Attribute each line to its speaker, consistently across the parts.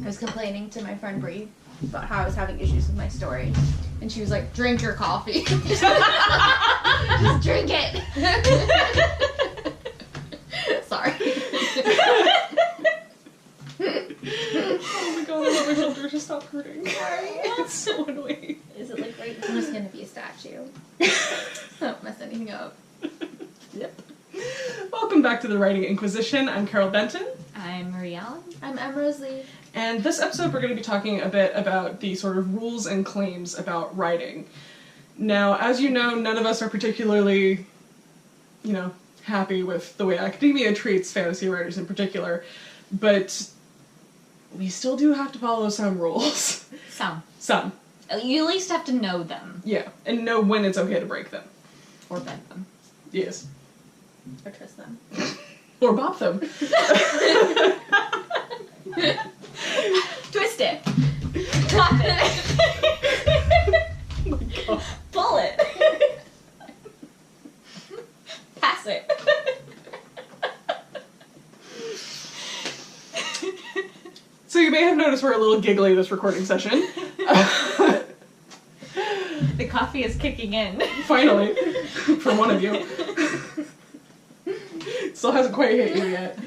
Speaker 1: I was complaining to my friend Bree about how I was having issues with my story. And she was like, drink your coffee. Just drink it. Sorry.
Speaker 2: Oh my god, I want my shoulder to stop hurting.
Speaker 1: Sorry.
Speaker 2: It's so annoying.
Speaker 1: Is it like right? I'm just gonna be a statue. Don't mess anything up.
Speaker 2: Yep. Welcome back to the Writing Inquisition. I'm Carol Benton.
Speaker 3: I'm Marie Allen.
Speaker 1: I'm EmRose.
Speaker 2: And this episode we're going to be talking a bit about the sort of rules and claims about writing. Now, as you know, none of us are particularly, happy with the way academia treats fantasy writers in particular, but we still do have to follow some rules. Some.
Speaker 3: You at least have to know them.
Speaker 2: Yeah, and know when it's okay to break them.
Speaker 3: Or bend them.
Speaker 2: Yes.
Speaker 1: Or twist them.
Speaker 2: Or bop them.
Speaker 3: Twist it. Pop it.
Speaker 2: Oh my god.
Speaker 3: Pull it. Pass it.
Speaker 2: So you may have noticed we're a little giggly this recording session.
Speaker 3: The coffee is kicking in.
Speaker 2: Finally. For one of you. Still hasn't quite hit you yet.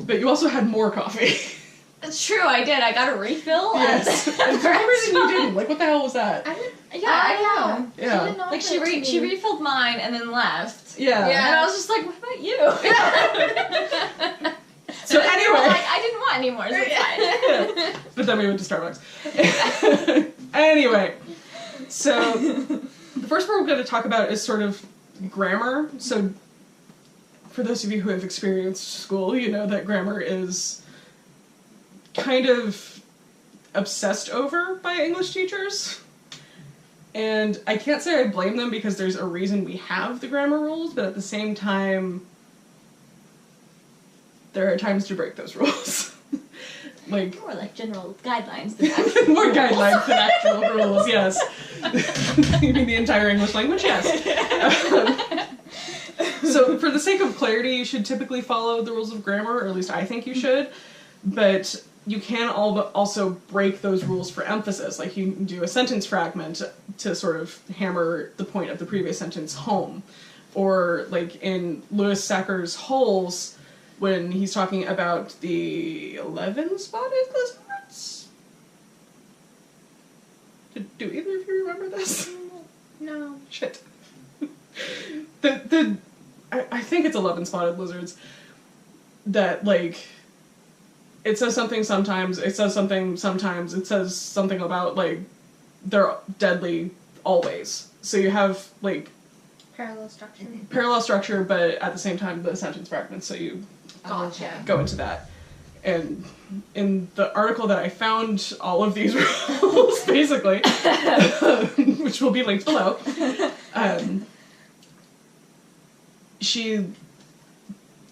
Speaker 2: But you also had more coffee.
Speaker 3: It's true, I did. I got a refill.
Speaker 2: Yes. And for some reason you didn't. Like, what the hell was that?
Speaker 3: I know.
Speaker 2: Yeah.
Speaker 1: She did not
Speaker 3: Like,
Speaker 1: offer it to
Speaker 3: she
Speaker 1: me.
Speaker 3: refilled mine and then left.
Speaker 2: Yeah.
Speaker 3: And I was just like, what about you?
Speaker 2: So
Speaker 3: And then you
Speaker 2: anyway.
Speaker 3: were like, I didn't want any more, so it's fine.
Speaker 2: But then we went to Starbucks. Anyway. So, the first part we're going to talk about is sort of grammar. So, for those of you who have experienced school, you know that grammar is kind of obsessed over by English teachers. And I can't say I blame them because there's a reason we have the grammar rules, but at the same time, there are times to break those rules. Like,
Speaker 3: More like general guidelines than actual
Speaker 2: more
Speaker 3: rules.
Speaker 2: guidelines than actual rules, yes. You mean the entire English language? Yes. So, for the sake of clarity, you should typically follow the rules of grammar, or at least I think you should, but you can also break those rules for emphasis, like you can do a sentence fragment to sort of hammer the point of the previous sentence home. Or, like in Lewis Sacker's Holes, when he's talking about the 11 spotted lizards? Do either of you remember this?
Speaker 1: No.
Speaker 2: Shit. I think it's 11 spotted lizards that, like, it says something sometimes, it says something sometimes, it says something about, like, they're deadly always. So you have, like,
Speaker 1: Parallel structure,
Speaker 2: but at the same time the sentence fragments, so you
Speaker 1: Gotcha.
Speaker 2: go into that. And in the article that I found all of these rules, basically, which will be linked below,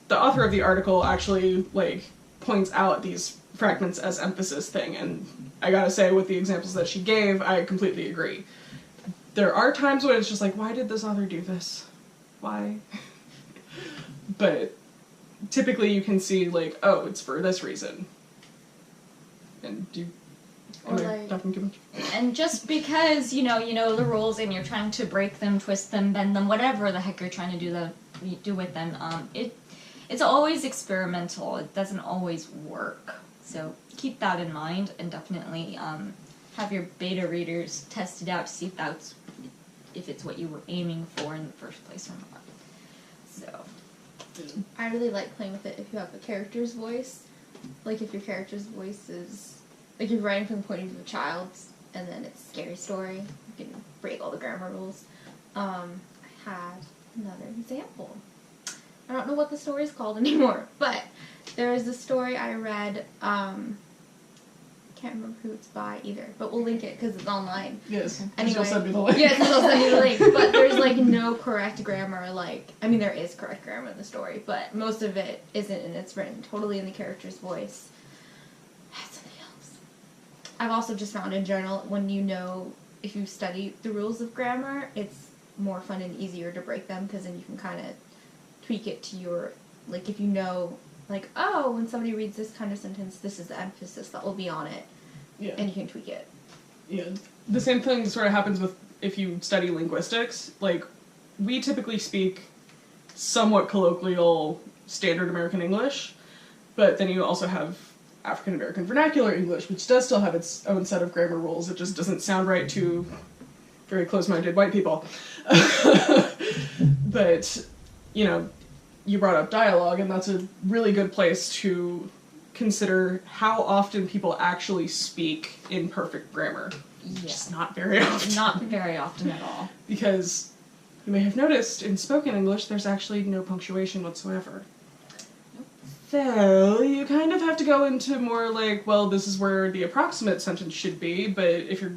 Speaker 2: the author of the article actually, like, points out these fragments as emphasis thing, and I gotta say, with the examples that she gave, I completely agree. There are times when it's just like, why did this author do this? Why? But typically you can see, like, oh, it's for this reason. And am I talking too much?
Speaker 3: And just because, you know the rules and you're trying to break them, twist them, bend them, whatever the heck you're trying to do with them, it's always experimental. It doesn't always work. So keep that in mind, and definitely have your beta readers test it out to see if it's what you were aiming for in the first place or not. So
Speaker 1: I really like playing with it if you have a character's voice. Like, if your character's voice is, like, you're writing from the point of view of a child, and then it's a scary story, you can break all the grammar rules. I had another example. I don't know what the story is called anymore, but there is a story I read, can't remember who it's by either, but we'll link it because it's online.
Speaker 2: Yes.
Speaker 1: Anyway,
Speaker 2: You'll send me the link.
Speaker 1: Yeah, because I'll send you the link. But there's, like, no correct grammar. Like, I mean, there is correct grammar in the story, but most of it isn't, and it's written totally in the character's voice. That's something else. I've also just found in general, when if you study the rules of grammar, it's more fun and easier to break them, because then you can kind of tweak it to your, like, if you know like, oh, when somebody reads this kind of sentence, this is the emphasis that will be on it,
Speaker 2: Yeah.
Speaker 1: and you can tweak it.
Speaker 2: Yeah. The same thing sort of happens with if you study linguistics. Like, we typically speak somewhat colloquial standard American English, but then you also have African American vernacular English, which does still have its own set of grammar rules. It just doesn't sound right to very close-minded white people. But, you know, you brought up dialogue, and that's a really good place to consider how often people actually speak in perfect grammar.
Speaker 3: Yeah.
Speaker 2: Just not very often.
Speaker 3: Not very often at all.
Speaker 2: Because you may have noticed in spoken English there's actually no punctuation whatsoever. So you kind of have to go into more like, well, this is where the approximate sentence should be, but if you're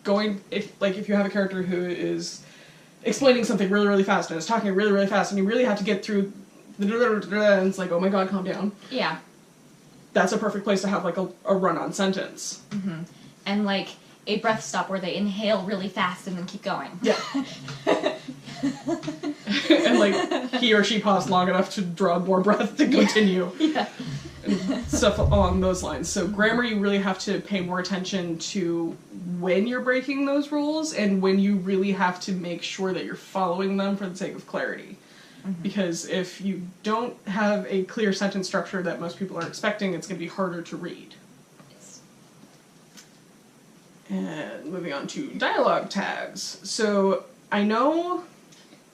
Speaker 2: going, if you have a character who is explaining something really, really fast and is talking really, really fast, and you really have to get through and it's like, oh my god, calm down.
Speaker 3: Yeah.
Speaker 2: That's a perfect place to have like a run-on sentence.
Speaker 3: Mm-hmm. And like a breath stop where they inhale really fast and then keep going.
Speaker 2: Yeah. And like he or she paused long enough to draw more breath to continue.
Speaker 3: Yeah.
Speaker 2: And stuff along those lines. So grammar, you really have to pay more attention to when you're breaking those rules and when you really have to make sure that you're following them for the sake of clarity. Mm-hmm. Because if you don't have a clear sentence structure that most people are expecting, it's going to be harder to read.
Speaker 3: Yes.
Speaker 2: And moving on to dialogue tags. So I know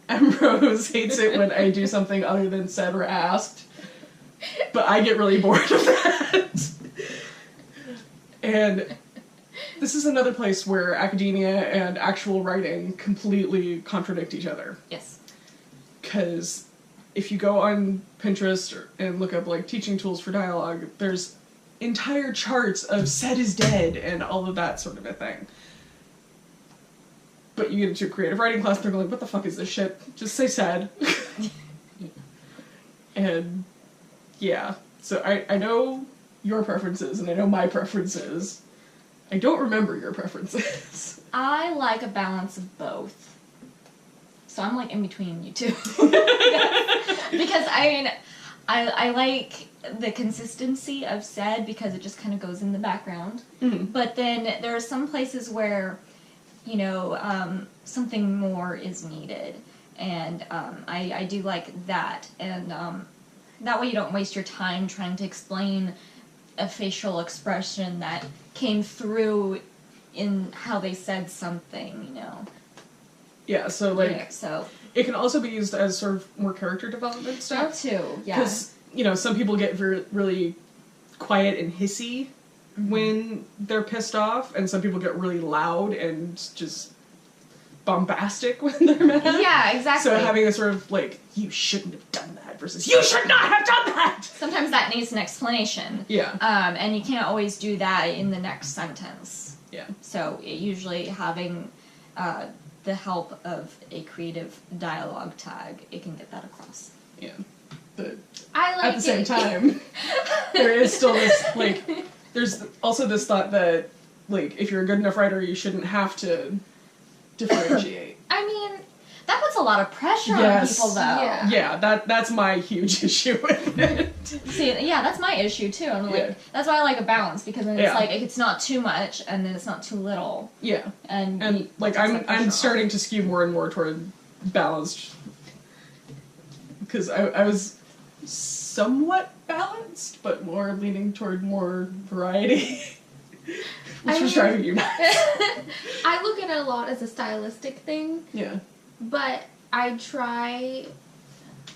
Speaker 2: EmRose hates it when I do something other than said or asked, but I get really bored of that. And this is another place where academia and actual writing completely contradict each other.
Speaker 3: Yes.
Speaker 2: Because if you go on Pinterest and look up like teaching tools for dialogue, there's entire charts of said is dead and all of that sort of a thing. But you get into a creative writing class and they're going, what the fuck is this shit? Just say said. And yeah, so I know your preferences and I know my preferences. I don't remember your preferences.
Speaker 3: I like a balance of both. So I'm like in between you two. Because I mean, I like the consistency of said because it just kind of goes in the background. Mm-hmm. But then there are some places where, you know, something more is needed. And I do like that. And that way you don't waste your time trying to explain a facial expression that came through in how they said something, you know.
Speaker 2: Yeah, so like,
Speaker 3: yeah, so
Speaker 2: it can also be used as sort of more character development stuff.
Speaker 3: that too, yeah.
Speaker 2: Because, you know, some people get really quiet and hissy when they're pissed off, and some people get really loud and just bombastic when they're mad.
Speaker 3: Yeah, exactly.
Speaker 2: So having a sort of, like, you shouldn't have done that versus, you should not have done that!
Speaker 3: Sometimes that needs an explanation.
Speaker 2: Yeah.
Speaker 3: And you can't always do that in the next sentence.
Speaker 2: Yeah.
Speaker 3: So usually having the help of a creative dialogue tag, it can get that across.
Speaker 2: Yeah. But
Speaker 1: I like
Speaker 2: at the same time, there is still this, like, there's also this thought that, like, if you're a good enough writer, you shouldn't have to differentiate.
Speaker 1: I mean,
Speaker 3: that puts a lot of pressure
Speaker 2: Yes.
Speaker 3: on people, though.
Speaker 1: Yeah.
Speaker 2: Yeah, that's my huge issue with it.
Speaker 3: See, yeah, that's my issue too. I'm like,
Speaker 2: Yeah.
Speaker 3: that's why I like a balance because then it's
Speaker 2: Yeah.
Speaker 3: like it's not too much and then it's not too little.
Speaker 2: Yeah.
Speaker 3: And
Speaker 2: Like, I'm starting to skew more and more toward balanced. Because I was somewhat balanced, but more leaning toward more variety. Which was driving you nuts.
Speaker 1: I look at it a lot as a stylistic thing,
Speaker 2: Yeah.
Speaker 1: but I try.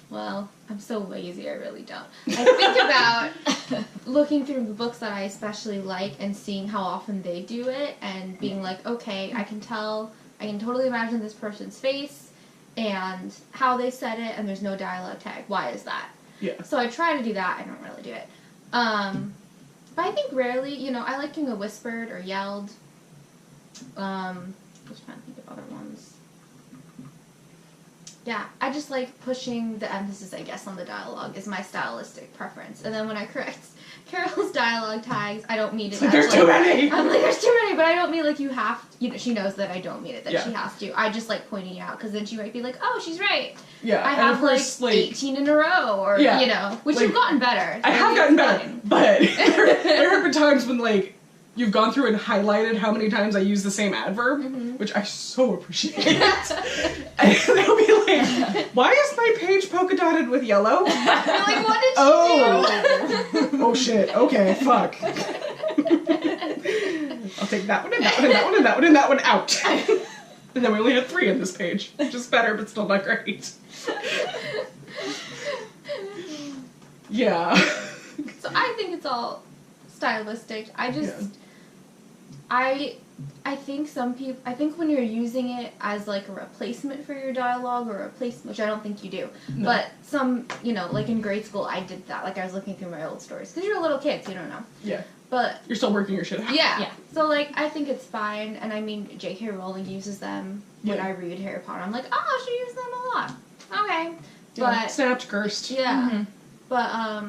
Speaker 1: Well, I'm so lazy, I really don't. I think about looking through the books that I especially like and seeing how often they do it and being like, okay, I can totally imagine this person's face and how they said it, and there's no dialogue tag. Why is that?
Speaker 2: Yeah.
Speaker 1: So I try to do that. I don't really do it. But I think rarely, you know, I like doing a whispered or yelled. Just trying to think of other ones. Yeah, I just like pushing the emphasis, I guess, on the dialogue is my stylistic preference. And then when I correct Carol's dialogue tags, I don't mean it.
Speaker 2: There's too many!
Speaker 1: I'm like, there's too many, but I don't mean like you have to, you know, she knows that I don't mean it, that
Speaker 2: Yeah.
Speaker 1: she has to. I just like pointing it out, because then she might be like, oh, she's right.
Speaker 2: Yeah,
Speaker 1: I
Speaker 2: and
Speaker 1: have
Speaker 2: of course,
Speaker 1: like 18 in a row, or,
Speaker 2: Yeah.
Speaker 1: you know, which
Speaker 2: Like,
Speaker 1: you've gotten better.
Speaker 2: I have
Speaker 1: It's
Speaker 2: gotten better,
Speaker 1: fine.
Speaker 2: but there have been times when, like, you've gone through and highlighted how many times I use the same adverb, which I so appreciate. And they'll be like, why is my page polka dotted with yellow?
Speaker 1: You're like, what did she
Speaker 2: Oh! Oh shit, okay, fuck. I'll take that one and that one and that one and that one and that one out. And then we only had 3 on this page, which is better, but still not great. Yeah.
Speaker 1: So I think it's all stylistic. I just,
Speaker 2: Yeah.
Speaker 1: I think some people, I think when you're using it as like a replacement for your dialogue, or a replacement, which I don't think you do,
Speaker 2: No.
Speaker 1: but some, you know, like in grade school I did that, like I was looking through my old stories, because you're a little kid, so you don't know.
Speaker 2: Yeah.
Speaker 1: But,
Speaker 2: You're still working your shit out.
Speaker 1: yeah.
Speaker 3: Yeah.
Speaker 1: So like, I think it's fine, and I mean, J.K. Rowling uses them when
Speaker 2: Yeah.
Speaker 1: I read Harry Potter. I'm like, oh, she uses them a lot. Okay.
Speaker 2: Yeah.
Speaker 1: But,
Speaker 2: Snapped, cursed.
Speaker 1: yeah.
Speaker 3: Mhm.
Speaker 1: But,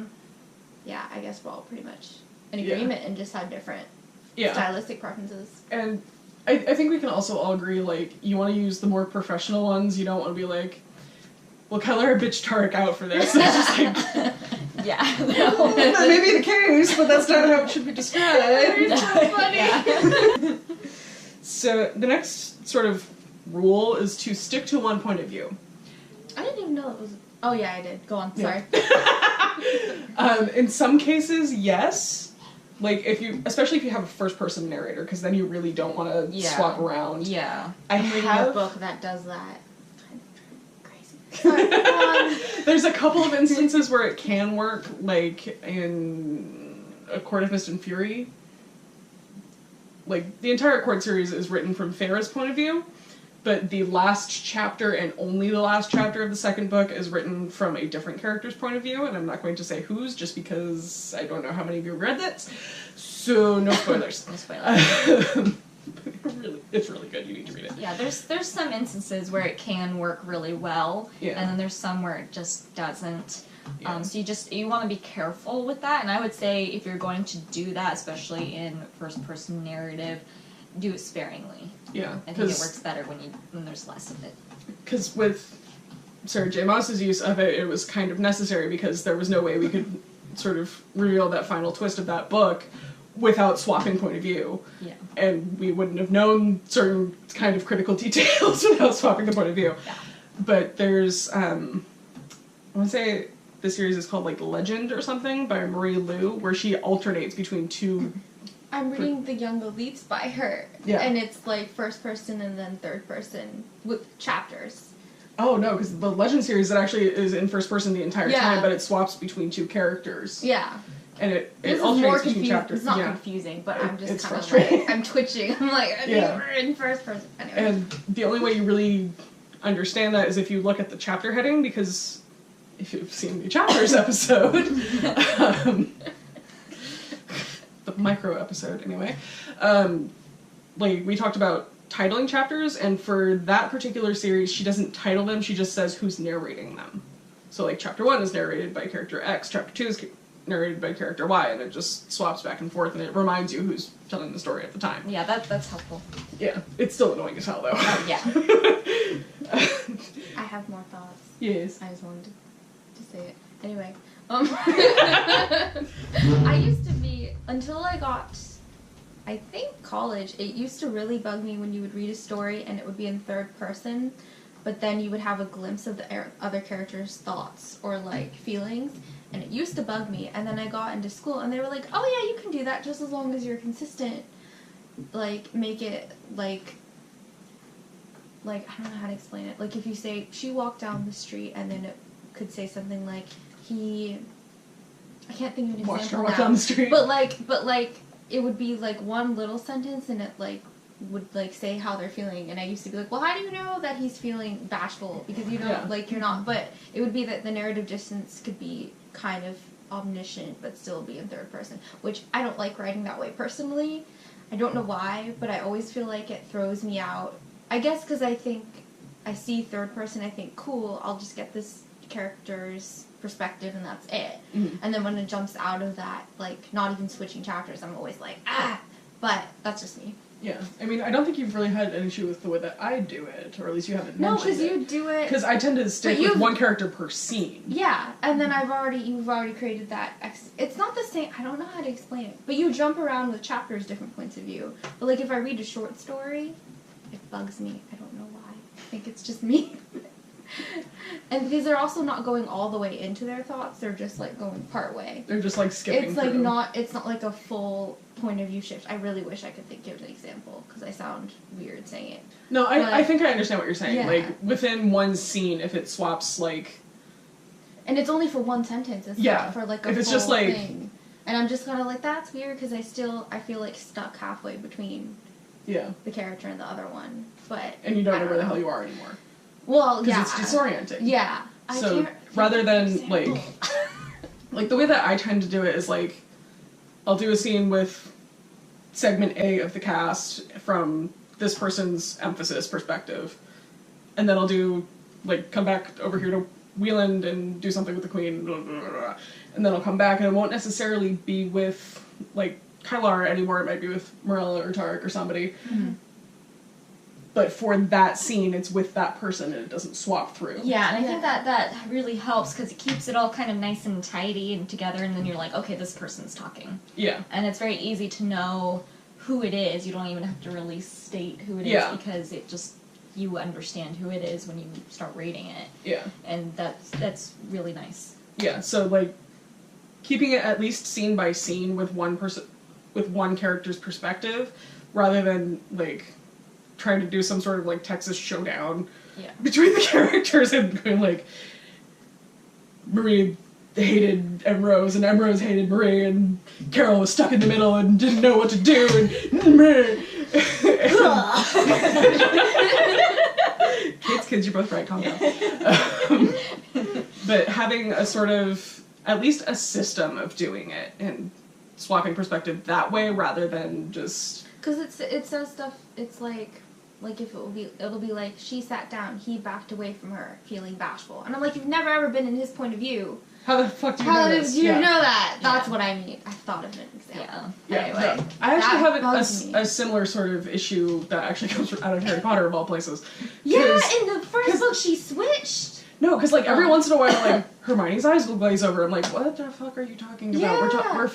Speaker 1: yeah, I guess we're all pretty much in
Speaker 2: Yeah.
Speaker 1: agreement and just have different
Speaker 2: Yeah.
Speaker 1: stylistic preferences.
Speaker 2: And I think we can also all agree, like, you want to use the more professional ones. You don't want to be like, well, color bitch Tarek out for this. It's just like,
Speaker 3: Yeah.
Speaker 2: that may be the case, but that's not how it should be described.
Speaker 3: Yeah.
Speaker 2: So the next sort of rule is to stick to one point of view.
Speaker 1: I didn't even know it was. Oh yeah, I did. Go on.
Speaker 2: Yeah.
Speaker 1: Sorry.
Speaker 2: In some cases, yes. Like, especially if you have a first-person narrator, because then you really don't want to
Speaker 3: Yeah.
Speaker 2: swap around.
Speaker 3: Yeah.
Speaker 2: I
Speaker 1: I'm reading
Speaker 2: have
Speaker 1: a book that does that. Crazy. Sorry. Go on.
Speaker 2: There's a couple of instances where it can work, like in A Court of Mist and Fury. Like, the entire Court series is written from Feyre's point of view, but the last chapter and only the last chapter of the second book is written from a different character's point of view, and I'm not going to say whose, just because I don't know how many of you read that. So, no spoilers.
Speaker 3: No spoilers.
Speaker 2: It's really good. You need to read it.
Speaker 3: Yeah, there's some instances where it can work really well,
Speaker 2: Yeah.
Speaker 3: and then there's some where it just doesn't.
Speaker 2: Yeah.
Speaker 3: So you want to be careful with that, and I would say if you're going to do that, especially in first-person narrative, do it sparingly.
Speaker 2: Yeah.
Speaker 3: I think it works better when there's less of it.
Speaker 2: Because with Sarah J. Maas's use of it, it was kind of necessary because there was no way we could sort of reveal that final twist of that book without swapping point of view.
Speaker 3: Yeah.
Speaker 2: And we wouldn't have known certain kind of critical details without swapping the point of view.
Speaker 3: Yeah.
Speaker 2: But there's, I want to say the series is called, like, Legend or something by Marie Lu, where she alternates between two...
Speaker 1: I'm reading The Young Elites by her.
Speaker 2: Yeah.
Speaker 1: And it's like first person and then third person with chapters.
Speaker 2: Oh, no, because the Legend series, it actually is in first person the entire
Speaker 1: Yeah.
Speaker 2: time, but it swaps between two characters.
Speaker 1: Yeah.
Speaker 2: And it
Speaker 1: This is
Speaker 2: alternates
Speaker 1: more
Speaker 2: between
Speaker 1: confusing.
Speaker 2: chapters.
Speaker 1: It's not
Speaker 2: Yeah.
Speaker 1: confusing, but I'm
Speaker 2: It's
Speaker 1: just kind of
Speaker 2: frustrating.
Speaker 1: like, I'm twitching. I'm like, I think
Speaker 2: Yeah.
Speaker 1: we're in first person. Anyway.
Speaker 2: And the only way you really understand that is if you look at the chapter heading, because if you've seen the chapters episode, the micro episode anyway, like we talked about titling chapters, and for that particular series, she doesn't title them, she just says who's narrating them. So like chapter 1 is narrated by character X, chapter 2 is narrated by character Y, and it just swaps back and forth, and it reminds you who's telling the story at the time.
Speaker 3: Yeah, that's helpful.
Speaker 2: Yeah, it's still annoying as hell though.
Speaker 3: Yeah.
Speaker 1: I have more thoughts.
Speaker 2: Yes.
Speaker 1: I just wanted to say it. Anyway. I used to be, until I got, I think, college, it used to really bug me when you would read a story and it would be in third person, but then you would have a glimpse of the other character's thoughts or, like, feelings, and it used to bug me. And then I got into school and they were like, oh yeah, you can do that just as long as you're consistent. Like, make it, like, I don't know how to explain it. Like, if you say, she walked down the street, and then it could say something like, I can't think of an example
Speaker 2: Watched her walk
Speaker 1: now.
Speaker 2: down the street.
Speaker 1: But it would be, like, one little sentence, and it, like, would, like, say how they're feeling. And I used to be like, well, how do you know that he's feeling bashful? Because you don't,
Speaker 2: Yeah.
Speaker 1: like, you're not. But it would be that the narrative distance could be kind of omniscient, but still be in third person. Which I don't like writing that way personally. I don't know why, but I always feel like it throws me out. I guess because I think I see third person, I think, cool, I'll just get this the character's perspective and that's it.
Speaker 2: Mhm.
Speaker 1: And then when it jumps out of that, like, not even switching chapters, I'm always like, ah! But that's just me.
Speaker 2: Yeah. I mean, I don't think you've really had an issue with the way that I do it, or at least you haven't
Speaker 1: No,
Speaker 2: mentioned
Speaker 1: because
Speaker 2: it.
Speaker 1: you do it...
Speaker 2: Because I tend to stick with one character per scene.
Speaker 1: Yeah, and then you've already created that... It's not the same... I don't know how to explain it. But you jump around with chapters, different points of view. But, like, if I read a short story, it bugs me. I don't know why. I think it's just me. And because they're also not going all the way into their thoughts, they're just, like, going part way.
Speaker 2: They're just, like, skipping
Speaker 1: It's, like,
Speaker 2: through.
Speaker 1: it's not like a full point of view shift. I really wish I could give an example, because I sound weird saying it.
Speaker 2: No, I think I understand what you're saying.
Speaker 1: Yeah.
Speaker 2: Like, within one scene, if it swaps, like...
Speaker 1: And it's only for one sentence. It's not for, like, a
Speaker 2: if it's
Speaker 1: full
Speaker 2: just, like...
Speaker 1: thing. And I'm just kind of like, that's weird, because I feel, like, stuck halfway between the character and the other one. But
Speaker 2: and you don't know where the hell you are anymore.
Speaker 1: Well, yeah.
Speaker 2: Because it's disorienting.
Speaker 1: Yeah.
Speaker 2: So, rather than, like... like, the way that I tend to do it is, like, I'll do a scene with segment A of the cast from this person's emphasis perspective. And then I'll do, like, come back over here to Wieland and do something with the Queen, blah, blah, blah, blah. And then I'll come back and it won't necessarily be with, like, Kylar anymore. It might be with Morella or Tarek or somebody.
Speaker 1: Mm-hmm.
Speaker 2: But for that scene, it's with that person and it doesn't swap through.
Speaker 3: Yeah, and I think that really helps because it keeps it all kind of nice and tidy and together, and then you're like, okay, this person's talking.
Speaker 2: Yeah.
Speaker 3: And it's very easy to know who it is. You don't even have to really state who it is because it just, you understand who it is when you start reading it.
Speaker 2: Yeah.
Speaker 3: And that's really nice.
Speaker 2: Yeah, so, like, keeping it at least scene by scene with one character's perspective, rather than, like, trying to do some sort of, like, Texas showdown between the characters and going, like, Marie hated EmRose and EmRose hated Marie and Carol was stuck in the middle and didn't know what to do and kids, you're both right, calm down. But having a sort of, at least a system of doing it and swapping perspective that way rather than just...
Speaker 1: Because it says stuff, it's like if it'll be like, she sat down, he backed away from her, feeling bashful. And I'm like, you've never ever been in his point of view.
Speaker 2: How the fuck do you know
Speaker 1: How
Speaker 2: this?
Speaker 1: did you know that? That's what I mean. I thought of an example.
Speaker 2: Yeah.
Speaker 1: Anyway.
Speaker 2: No, I actually have a similar sort of issue that actually comes out of Harry Potter of all places.
Speaker 1: Yeah, in the first book she switched.
Speaker 2: No, because, like, every once in a while, like, Hermione's eyes will glaze over. I'm like, what the fuck are you talking about?
Speaker 1: Yeah.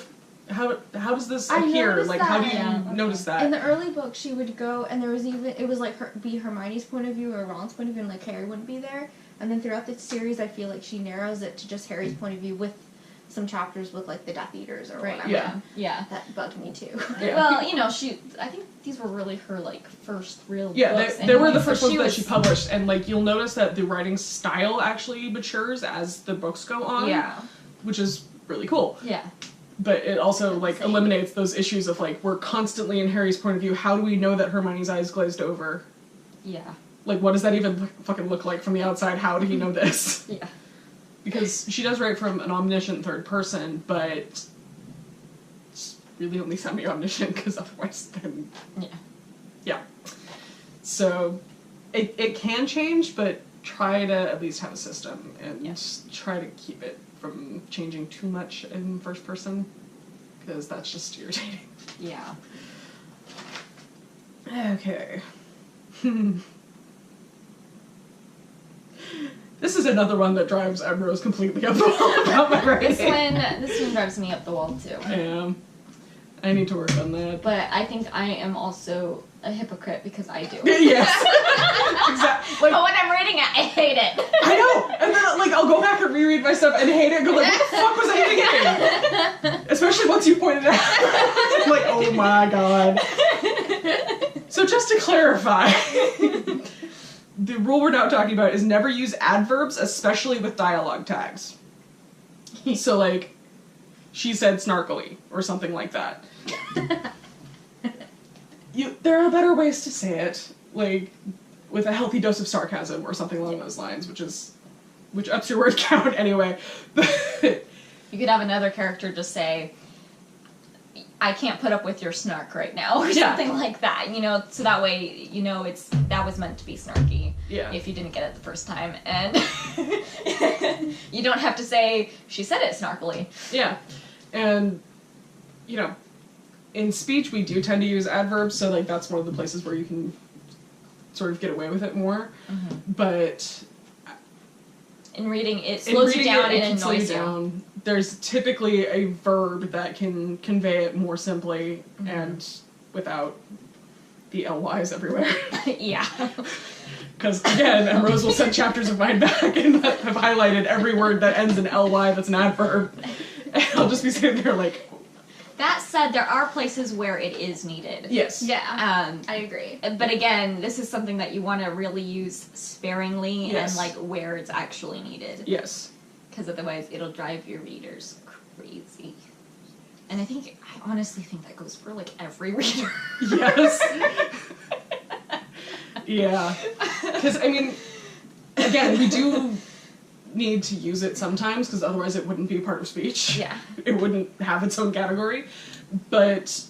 Speaker 2: How does this appear? Like, how do you notice that?
Speaker 1: In the early book, she would go, and there was it was like be Hermione's point of view or Ron's point of view, and like Harry wouldn't be there. And then throughout the series, I feel like she narrows it to just Harry's point of view with some chapters with like the Death Eaters or whatever.
Speaker 3: Yeah.
Speaker 1: That bugged me too.
Speaker 2: Yeah.
Speaker 3: Well, you know, I think these were really her like first real books.
Speaker 2: Yeah, they were the
Speaker 3: so
Speaker 2: first ones that she published, and like you'll notice that the writing style actually matures as the books go on.
Speaker 3: Yeah.
Speaker 2: Which is really cool.
Speaker 3: Yeah.
Speaker 2: But it also, like, eliminates those issues of, like, we're constantly in Harry's point of view. How do we know that Hermione's eyes glazed over?
Speaker 3: Yeah.
Speaker 2: Like, what does that even fucking look like from the outside? How do he know this?
Speaker 3: Yeah.
Speaker 2: Because she does write from an omniscient third person, but it's really only semi-omniscient, because otherwise then... Yeah. So, it can change, but try to at least have a system, and try to keep it from changing too much in first person, because that's just irritating.
Speaker 3: Yeah.
Speaker 2: Okay. This is another one that drives EmRose completely up the wall about my writing.
Speaker 3: This one drives me up the wall too.
Speaker 2: Yeah. I need to work on that.
Speaker 3: But I think I am also a hypocrite because I do.
Speaker 2: Yes. Exactly. Like,
Speaker 3: but when I'm reading it, I hate it.
Speaker 2: I know! And then, like, I'll go back and reread my stuff and hate it and go like, what the fuck was I thinking? Especially once you pointed it out. I'm like, oh my god. So just to clarify, the rule we're now talking about is never use adverbs, especially with dialogue tags. So, like, she said snarkily, or something like that. There are better ways to say it, like, with a healthy dose of sarcasm, or something along those lines, which ups your word count anyway.
Speaker 3: You could have another character just say, I can't put up with your snark right now, or
Speaker 2: Yeah.
Speaker 3: something like that, you know, so that way, you know, that was meant to be snarky.
Speaker 2: Yeah.
Speaker 3: If you didn't get it the first time, and you don't have to say, she said it snarkily.
Speaker 2: Yeah. And, you know, in speech we do tend to use adverbs, so, like, that's one of the places where you can sort of get away with it more. But
Speaker 3: In reading, it slows you down and annoys you.
Speaker 2: There's typically a verb that can convey it more simply and without the LYs everywhere.
Speaker 3: Yeah.
Speaker 2: Because, again, EmRose will send chapters of mine back and have highlighted every word that ends in LY that's an adverb. And I'll just be sitting there like...
Speaker 3: That said, there are places where it is needed.
Speaker 2: Yes.
Speaker 1: Yeah, I agree.
Speaker 3: But again, this is something that you want to really use sparingly
Speaker 2: Yes.
Speaker 3: and, like, where it's actually needed.
Speaker 2: Yes.
Speaker 3: Because otherwise it'll drive your readers crazy. And I honestly think that goes for, like, every reader.
Speaker 2: Yes. Yeah. Because, I mean, again, we do need to use it sometimes, because otherwise it wouldn't be part of speech.
Speaker 3: Yeah.
Speaker 2: It wouldn't have its own category. But,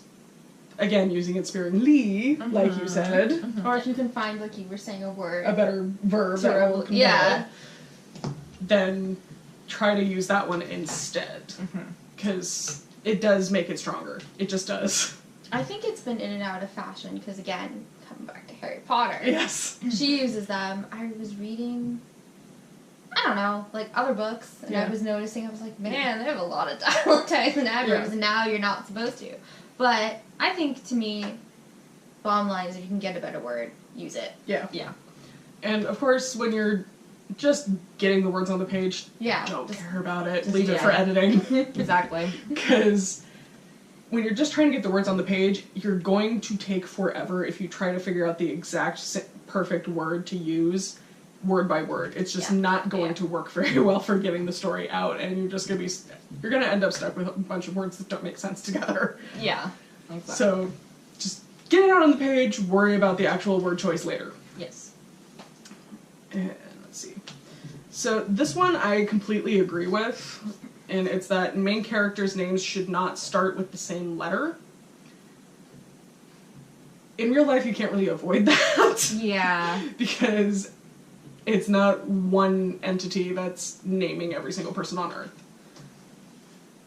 Speaker 2: again, using it sparingly, like you said,
Speaker 1: Or if you can find, like you were saying, a word.
Speaker 2: a better verb that will convey
Speaker 1: Yeah.
Speaker 2: it, then try to use that one instead. Because it does make it stronger. It just does.
Speaker 1: I think it's been in and out of fashion, because again, coming back to Harry Potter.
Speaker 2: Yes.
Speaker 1: She uses them. I was reading, I don't know, like other books, and
Speaker 2: Yeah.
Speaker 1: I was noticing, I was like, man, they have a lot of dialectics and adverbs,
Speaker 2: Yeah.
Speaker 1: and now you're not supposed to. But I think, to me, bottom line is if you can get a better word, use it.
Speaker 2: Yeah.
Speaker 3: Yeah.
Speaker 2: And, of course, when you're just getting the words on the page,
Speaker 1: Yeah.
Speaker 2: don't
Speaker 1: just-
Speaker 2: care about it.
Speaker 1: just-
Speaker 2: Leave it
Speaker 3: yeah.
Speaker 2: for editing.
Speaker 3: Exactly.
Speaker 2: Because when you're just trying to get the words on the page, you're going to take forever if you try to figure out the exact perfect word to use word by word. It's just
Speaker 3: Yeah.
Speaker 2: not going
Speaker 3: Yeah.
Speaker 2: to work very well for getting the story out, and you're just going to end up stuck with a bunch of words that don't make sense together.
Speaker 3: Yeah. Exactly.
Speaker 2: So just get it out on the page, worry about the actual word choice later.
Speaker 3: Yes.
Speaker 2: And let's see. So this one I completely agree with, and it's that main characters' names should not start with the same letter. In real life, you can't really avoid that.
Speaker 3: Yeah.
Speaker 2: Because it's not one entity that's naming every single person on Earth.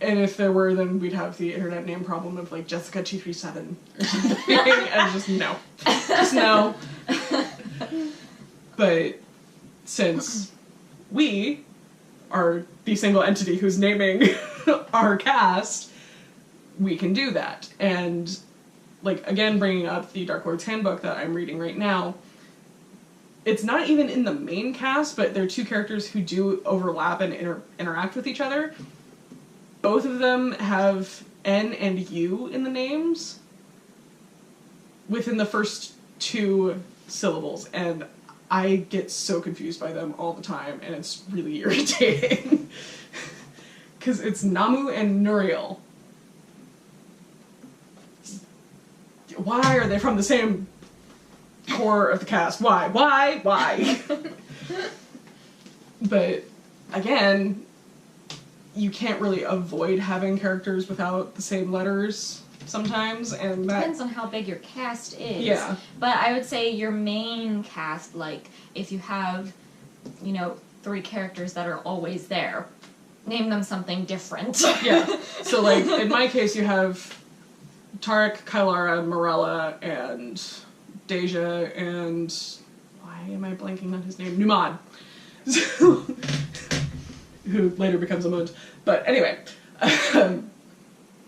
Speaker 2: And if there were, then we'd have the internet name problem of, like, Jessica 237 or something. And just no. Just no. But since we are the single entity who's naming our cast, we can do that. And, like, again, bringing up the Dark Lord's Handbook that I'm reading right now, it's not even in the main cast, but there are two characters who do overlap and interact with each other. Both of them have N and U in the names within the first two syllables, and I get so confused by them all the time, and it's really irritating. Because it's Namu and Nuriel. Why are they from the same core of the cast? Why? But, again, you can't really avoid having characters without the same letters sometimes, and that...
Speaker 3: Depends on how big your cast is.
Speaker 2: Yeah.
Speaker 3: But I would say your main cast, like, if you have, 3 characters that are always there, name them something different.
Speaker 2: Yeah. So, like, in my case, you have Tarek, Kylara, Morella, and Deja, and... why am I blanking on his name? Numad. Who later becomes a Mund. But anyway.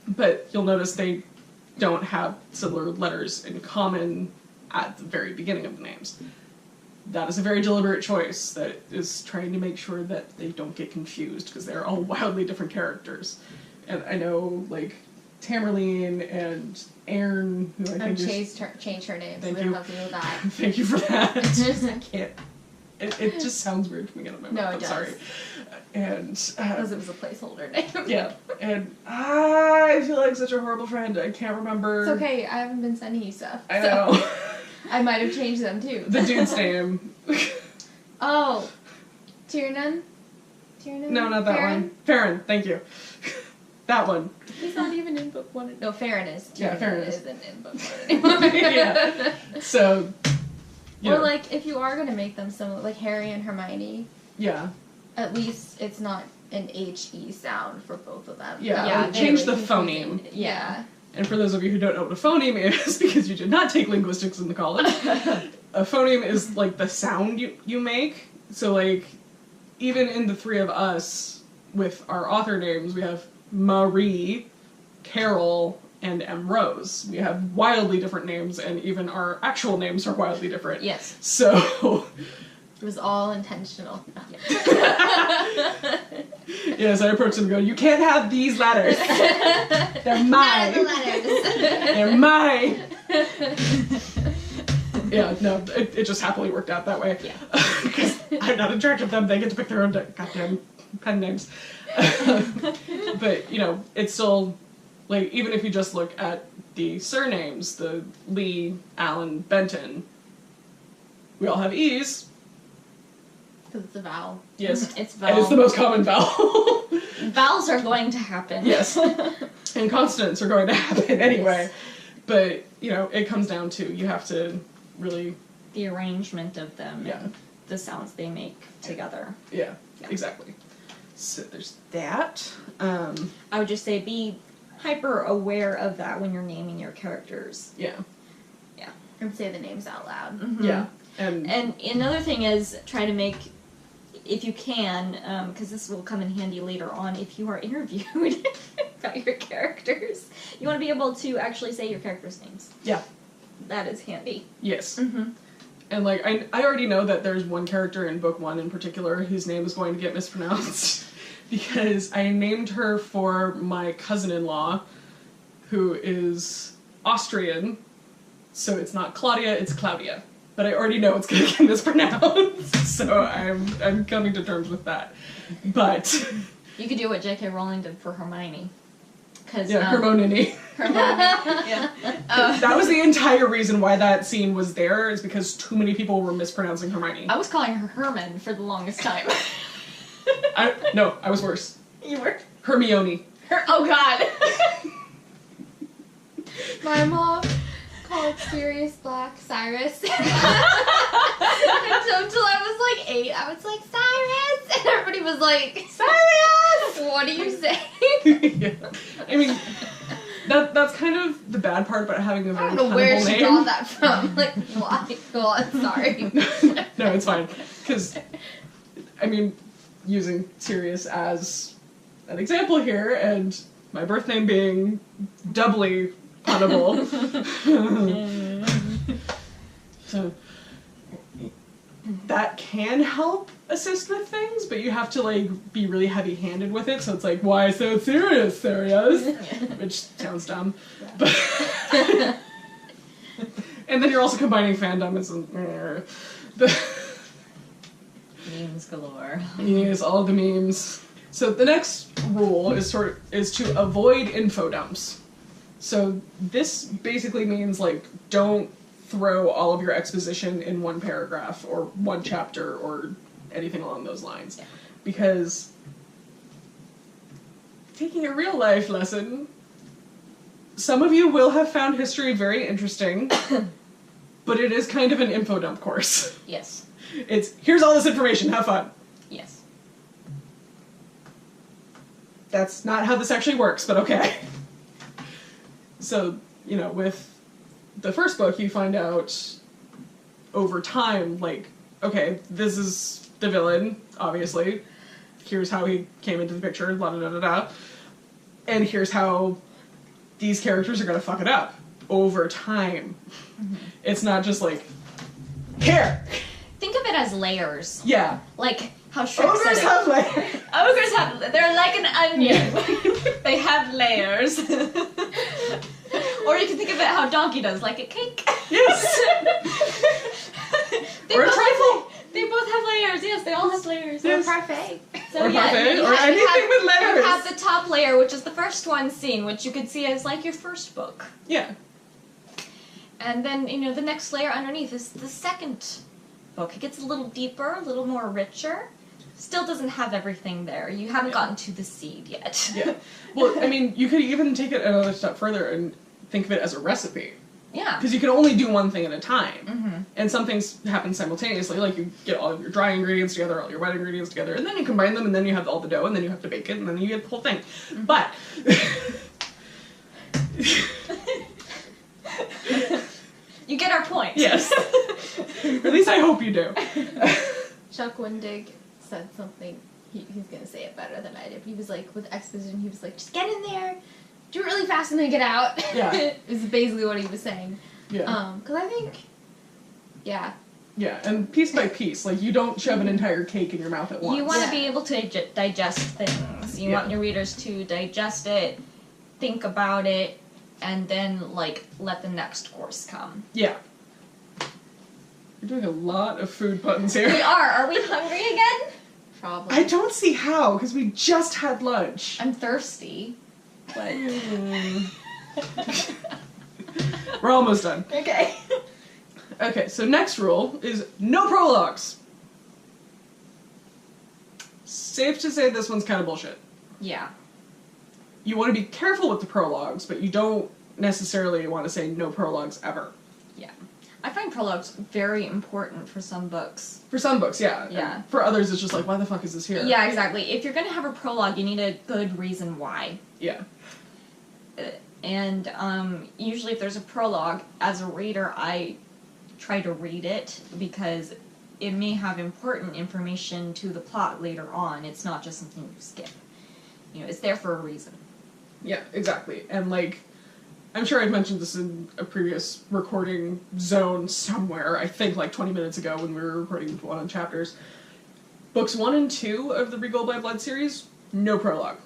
Speaker 2: But you'll notice they don't have similar letters in common at the very beginning of the names. That is a very deliberate choice that is trying to make sure that they don't get confused, because they're all wildly different characters. And I know, like, Tamerlane and Aaron, who I think
Speaker 1: Change her name.
Speaker 2: Thank
Speaker 1: so
Speaker 2: you.
Speaker 1: we don't have to know that.
Speaker 2: Thank you for that. I can't. It just sounds weird coming out of my mouth.
Speaker 1: No, it
Speaker 2: I'm
Speaker 1: does.
Speaker 2: sorry. And
Speaker 1: Because it was a placeholder name.
Speaker 2: yeah, and I feel like such a horrible friend. I can't remember.
Speaker 1: It's okay, I haven't been sending you stuff.
Speaker 2: I
Speaker 1: so
Speaker 2: know.
Speaker 1: I might have changed them too.
Speaker 2: The dude's name.
Speaker 1: Oh. Tiernan?
Speaker 2: No, not that one. Farron, thank you. That one.
Speaker 1: He's not even in book 1. No, Farron is.
Speaker 2: Yeah, Farron
Speaker 1: isn't in book 1 anymore.
Speaker 2: Yeah. So, you
Speaker 1: or
Speaker 2: know,
Speaker 1: like, if you are going to make them similar, like Harry and Hermione,
Speaker 2: yeah.
Speaker 1: at least it's not an HE sound for both of them.
Speaker 2: Yeah,
Speaker 1: They
Speaker 2: change the
Speaker 1: really
Speaker 2: phoneme.
Speaker 1: confusing. Yeah.
Speaker 2: And for those of you who don't know what a phoneme is, because you did not take linguistics in the college, a phoneme is like the sound you make. So like, even in the three of us, with our author names, we have Marie, Carol, and EmRose. We have wildly different names, and even our actual names are wildly different.
Speaker 3: Yes.
Speaker 2: So...
Speaker 1: It was all intentional.
Speaker 2: Yes, I approached him and go, you can't have these letters. They're mine.
Speaker 1: None of the letters.
Speaker 2: They're mine. Yeah, no, it just happily worked out that way.
Speaker 3: Yeah.
Speaker 2: Because I'm not in charge of them. They get to pick their own goddamn pen names. But, you know, it's still, like, even if you just look at the surnames, the Lee, Allen, Benton, we all have E's.
Speaker 1: Because it's a vowel.
Speaker 2: Yes.
Speaker 3: It's vowel.
Speaker 2: And it's the most common vowel.
Speaker 3: Vowels are going to happen.
Speaker 2: Yes. And consonants are going to happen anyway. But, you know, it comes down to you have to really...
Speaker 3: The arrangement of them
Speaker 2: Yeah.
Speaker 3: and the sounds they make together.
Speaker 2: Yeah,
Speaker 3: Yeah.
Speaker 2: exactly. So there's that.
Speaker 3: I would just say be hyper aware of that when you're naming your characters.
Speaker 2: Yeah.
Speaker 1: And say the names out loud.
Speaker 3: Mm-hmm.
Speaker 2: Yeah. And
Speaker 3: another thing is try to make, if you can, because this will come in handy later on, if you are interviewed about your characters, you want to be able to actually say your characters' names.
Speaker 2: Yeah.
Speaker 3: That is handy.
Speaker 2: yes.
Speaker 3: Mm-hmm.
Speaker 2: And like I already know that there's one character in book 1 in particular whose name is going to get mispronounced because I named her for my cousin-in-law who is Austrian. So it's not Claudia, it's Claudia. But I already know it's going to get mispronounced, so I'm coming to terms with that. But
Speaker 3: You could do what J.K. Rowling did for Hermione. Cause,
Speaker 2: yeah, Hermione.
Speaker 3: Yeah.
Speaker 2: That was the entire reason why that scene was there, is because too many people were mispronouncing Hermione.
Speaker 3: I was calling her Herman for the longest time.
Speaker 2: No, I was worse.
Speaker 3: You were?
Speaker 2: Hermione.
Speaker 3: Oh god!
Speaker 1: My mom called Sirius Black Cyrus. Until I was like 8, I was like, Cyrus! And everybody was like, Cyrus! What are you saying?
Speaker 2: Yeah. I mean, that's kind of the bad part about having a
Speaker 1: I
Speaker 2: very
Speaker 1: don't know where
Speaker 2: tenable
Speaker 1: she
Speaker 2: name.
Speaker 1: got that from. Like, why? Go on, sorry.
Speaker 2: No, it's fine. Because, I mean, using Sirius as an example here, and my birth name being doubly punnable. So, that can help assist with things, but you have to, like, be really heavy-handed with it, so it's like, why so serious, Sirius? Which sounds dumb. But and then you're also combining fandom and
Speaker 3: Memes galore.
Speaker 2: yes, all the memes. So the next rule is to avoid info dumps. So this basically means, like, don't throw all of your exposition in one paragraph or one chapter or anything along those lines.
Speaker 3: Yeah.
Speaker 2: Because taking a real life lesson, some of you will have found history very interesting, but it is kind of an info dump course.
Speaker 3: Yes.
Speaker 2: It's, here's all this information, have fun.
Speaker 3: Yes.
Speaker 2: That's not how this actually works, but okay. So, you know, with the first book, you find out over time, like, okay, this is the villain, obviously. Here's how he came into the picture, la da da da da. And here's how these characters are gonna fuck it up over time. Mm-hmm. It's not just like, here!
Speaker 3: Think of it as layers.
Speaker 2: Yeah.
Speaker 3: Like how Shrek said
Speaker 2: Ogres
Speaker 3: it.
Speaker 2: have layers!
Speaker 3: Ogres have, they're like an onion. They have layers. Or you can think of it how Donkey does, like a cake.
Speaker 2: Yes!
Speaker 3: They
Speaker 2: Or a
Speaker 3: both
Speaker 2: trifle!
Speaker 3: They both have layers, yes, they all have layers.
Speaker 1: Or
Speaker 2: Yes.
Speaker 1: parfait.
Speaker 3: So
Speaker 2: Or
Speaker 3: yeah,
Speaker 2: parfait,
Speaker 3: you
Speaker 2: or
Speaker 3: have- you
Speaker 2: anything
Speaker 3: have-
Speaker 2: with layers.
Speaker 3: You have the top layer, which is the first one seen, which you could see as like your first book.
Speaker 2: Yeah.
Speaker 3: And then, you know, the next layer underneath is the second book. It gets a little deeper, a little more richer. still doesn't have everything there. You haven't gotten to the seed yet.
Speaker 2: Yeah. Well, I mean, you could even take it another step further and think of it as a recipe.
Speaker 3: Yeah.
Speaker 2: Because you can only do one thing at a time.
Speaker 3: Mm-hmm.
Speaker 2: And some things happen simultaneously, like you get all of your dry ingredients together, all your wet ingredients together, and then you combine them, and then you have all the dough, and then you have to bake it, and then you get the whole thing.
Speaker 3: Mm-hmm.
Speaker 2: But...
Speaker 3: You get our point.
Speaker 2: Yes. Or at least I hope you do.
Speaker 1: Chuck Wendig said something, he's gonna say it better than I did, but he was like, with Exposition, he was like, just get in there, do it really fast and then get out.
Speaker 2: Yeah.
Speaker 1: Is basically what he was saying.
Speaker 2: Yeah.
Speaker 1: Because I think, yeah.
Speaker 2: Yeah, and piece by piece, like, you don't shove an entire cake in your mouth at once.
Speaker 3: You want to
Speaker 1: Yeah.
Speaker 3: be able to digest things. You
Speaker 2: Yeah.
Speaker 3: want your readers to digest it, think about it, and then, like, let the next course come.
Speaker 2: Yeah. You're doing a lot of food puns here.
Speaker 3: We are. Are we hungry again?
Speaker 1: Probably.
Speaker 2: I don't see how, because we just had lunch.
Speaker 3: I'm thirsty. But...
Speaker 2: We're almost done.
Speaker 3: Okay.
Speaker 2: Okay, so next rule is no prologues. Safe to say this one's kind of bullshit.
Speaker 3: Yeah.
Speaker 2: You want to be careful with the prologues, but you don't necessarily want to say no prologues ever.
Speaker 3: Yeah. I find prologues very important for some books.
Speaker 2: For some books, yeah.
Speaker 3: Yeah.
Speaker 2: And for others, it's just like, why the fuck is this here?
Speaker 3: Yeah, exactly. If you're going to have a prologue, you need a good reason why.
Speaker 2: Yeah.
Speaker 3: And usually if there's a prologue, as a reader, I try to read it because it may have important information to the plot later on. It's not just something you skip. You know, it's there for a reason.
Speaker 2: Yeah, exactly. And, like, I'm sure I'd mentioned this in a previous recording zone somewhere, I think like 20 minutes ago when we were recording one on chapters. Books 1 and 2 of the Regal by Blood series, no prologue.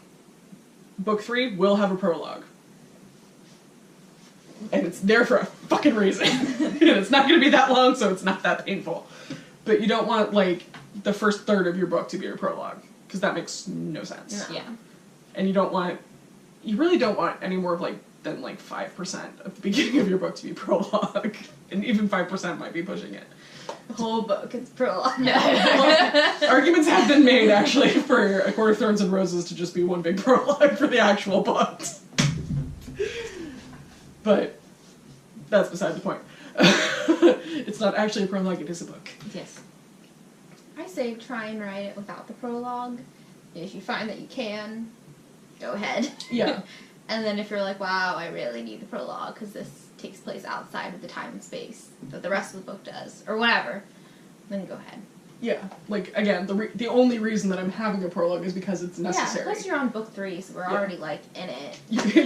Speaker 2: Book 3 will have a prologue. And it's there for a fucking reason. And it's not going to be that long, so it's not that painful. But you don't want, like, the first third of your book to be your prologue, because that makes no sense.
Speaker 3: Yeah.
Speaker 2: And you really don't want any more of, like, than, like, 5% of the beginning of your book to be prologue. And even 5% might be pushing it.
Speaker 1: The whole book is prologue.
Speaker 2: Arguments have been made, actually, for A Court of Thorns and Roses to just be one big prologue for the actual book. But that's beside the point. It's not actually a prologue, it is a book.
Speaker 3: Yes.
Speaker 1: I say try and write it without the prologue. If you find that you can, go ahead.
Speaker 2: Yeah.
Speaker 1: And then if you're like, wow, I really need the prologue because this takes place outside of the time and space that the rest of the book does, or whatever, then go ahead.
Speaker 2: Yeah. Like, again, the only reason that I'm having a prologue is because it's necessary.
Speaker 1: Yeah, plus you're on book 3, so we're already, like, in it.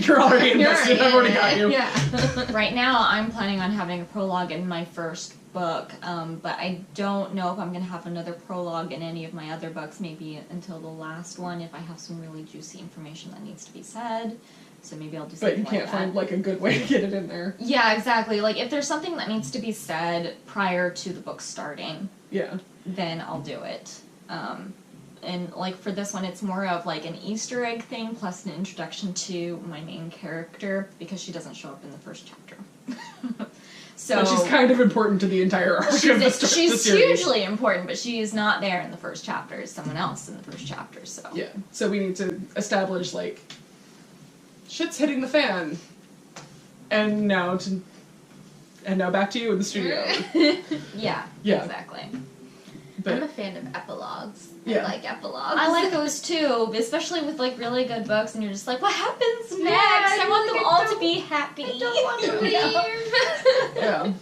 Speaker 2: You're already invested, I've already got you.
Speaker 1: Yeah.
Speaker 3: Right now, I'm planning on having a prologue in my first book, but I don't know if I'm going to have another prologue in any of my other books, maybe until the last one, if I have some really juicy information that needs to be said. So maybe I'll do something
Speaker 2: But you can't
Speaker 3: like
Speaker 2: find, like, a good way to get it in there.
Speaker 3: Yeah, exactly. Like, if there's something that needs to be said prior to the book starting,
Speaker 2: Yeah.
Speaker 3: then I'll do it. And, like, for this one, it's more of, like, an Easter egg thing plus an introduction to my main character, because she doesn't show up in the first chapter. So
Speaker 2: But she's kind of important to the entire arc of the story.
Speaker 3: She's hugely important, but she is not there in the first chapter. It's someone else in the first chapter, so...
Speaker 2: Yeah. So we need to establish, like, shit's hitting the fan. And now back to you in the studio.
Speaker 3: Yeah,
Speaker 2: Yeah.
Speaker 3: Exactly.
Speaker 1: I'm a fan of epilogues.
Speaker 2: Yeah.
Speaker 1: I like epilogues.
Speaker 3: I like those too, especially with like really good books, and you're just like, what happens next?
Speaker 1: Yeah,
Speaker 3: I want
Speaker 1: like,
Speaker 3: them
Speaker 1: I
Speaker 3: all
Speaker 1: don't-
Speaker 3: to be happy.
Speaker 1: I don't want to leave.
Speaker 2: Yeah.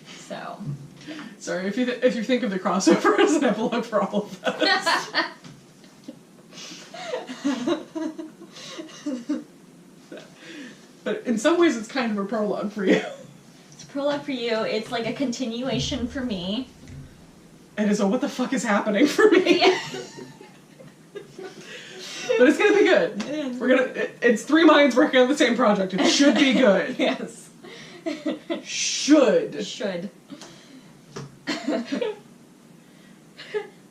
Speaker 3: So,
Speaker 2: Sorry, if you think of the crossover as an epilogue for all of us. But in some ways it's kind of a prologue for you.
Speaker 3: it's a prologue for you. It's like a continuation for me.
Speaker 2: And it's a what the fuck is happening for me.
Speaker 3: Yeah.
Speaker 2: But it's gonna be good. It's 3 minds working on the same project. It should be good.
Speaker 3: Yes.
Speaker 2: Should.
Speaker 3: Should.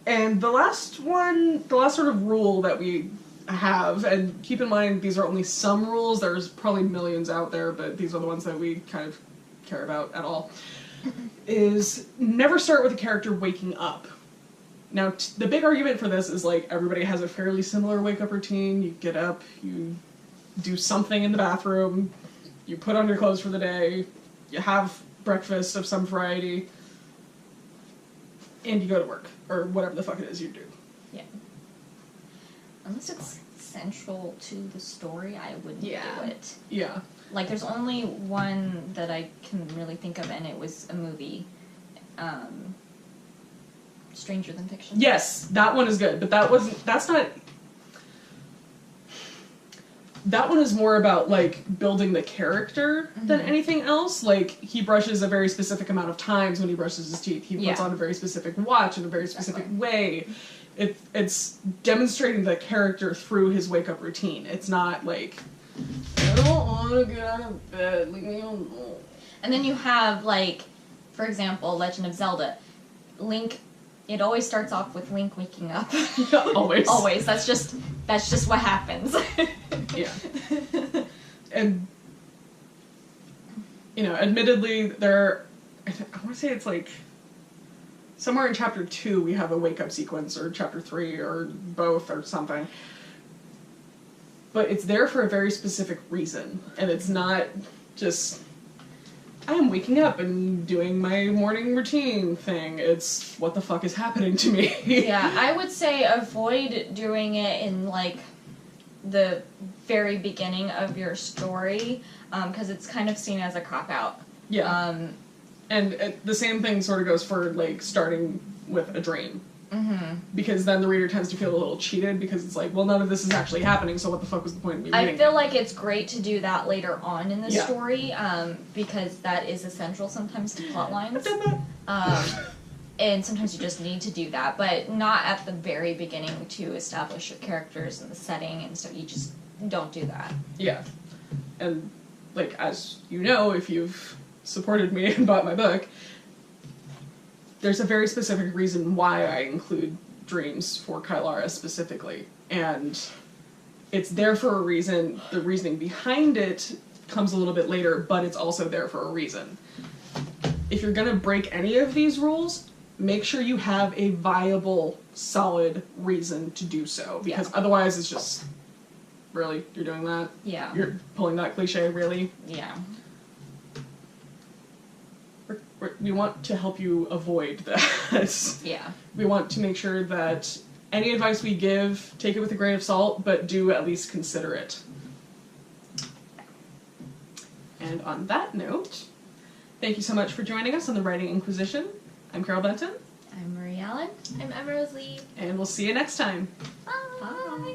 Speaker 2: And the last sort of rule that we have, and keep in mind these are only some rules, there's probably millions out there, but these are the ones that we kind of care about at all, is never start with a character waking up. Now, the big argument for this is, like, everybody has a fairly similar wake-up routine. You get up, you do something in the bathroom, you put on your clothes for the day, you have breakfast of some variety, and you go to work, or whatever the fuck it is you do.
Speaker 3: Yeah. Unless it's central to the story, I wouldn't do it.
Speaker 2: Yeah.
Speaker 3: Like, there's only one that I can really think of, and it was a movie. Stranger Than Fiction.
Speaker 2: Yes, that one is good, but that's not... That one is more about, like, building the character than anything else. Like, he brushes a very specific amount of times when he brushes his teeth. He puts on a very specific watch in a very specific way. It's demonstrating the character through his wake-up routine. It's not, like, I don't want to get out of bed, leave me alone.
Speaker 3: And then you have, like, for example, Legend of Zelda. Link, it always starts off with Link waking up.
Speaker 2: Always.
Speaker 3: Always. That's just what happens.
Speaker 2: Yeah. And, you know, admittedly, I want to say it's like, somewhere in chapter 2 we have a wake-up sequence, or chapter 3, or both, or something. But it's there for a very specific reason, and it's not just, I am waking up and doing my morning routine thing. It's, what the fuck is happening to me?
Speaker 3: Yeah, I would say avoid doing it in, like, the very beginning of your story, because it's kind of seen as a cop-out.
Speaker 2: Yeah. And the same thing sort of goes for, like, starting with a dream. Mm-hmm. Because then the reader tends to feel a little cheated, because it's like, well, none of this is actually happening, so what the fuck was the point of me reading
Speaker 3: I feel like it's great to do that later on in the story, because that is essential sometimes to plot lines.
Speaker 2: I've done that.
Speaker 3: And sometimes you just need to do that, but not at the very beginning to establish your characters and the setting and stuff. You just don't do that.
Speaker 2: Yeah. And, like, as you know, if you've supported me and bought my book, there's a very specific reason why I include dreams for Kylara specifically. And it's there for a reason. The reasoning behind it comes a little bit later, but it's also there for a reason. If you're gonna break any of these rules, make sure you have a viable, solid reason to do so. Because otherwise it's just, really? You're doing that?
Speaker 3: Yeah.
Speaker 2: You're pulling that cliche, really?
Speaker 3: Yeah.
Speaker 2: We want to help you avoid that.
Speaker 3: Yeah.
Speaker 2: We want to make sure that any advice we give, take it with a grain of salt, but do at least consider it. And on that note, thank you so much for joining us on the Writing Inquisition. I'm Carol Benton.
Speaker 3: I'm Marie Allen.
Speaker 1: I'm EmRose Lee.
Speaker 2: And we'll see you next time.
Speaker 1: Bye.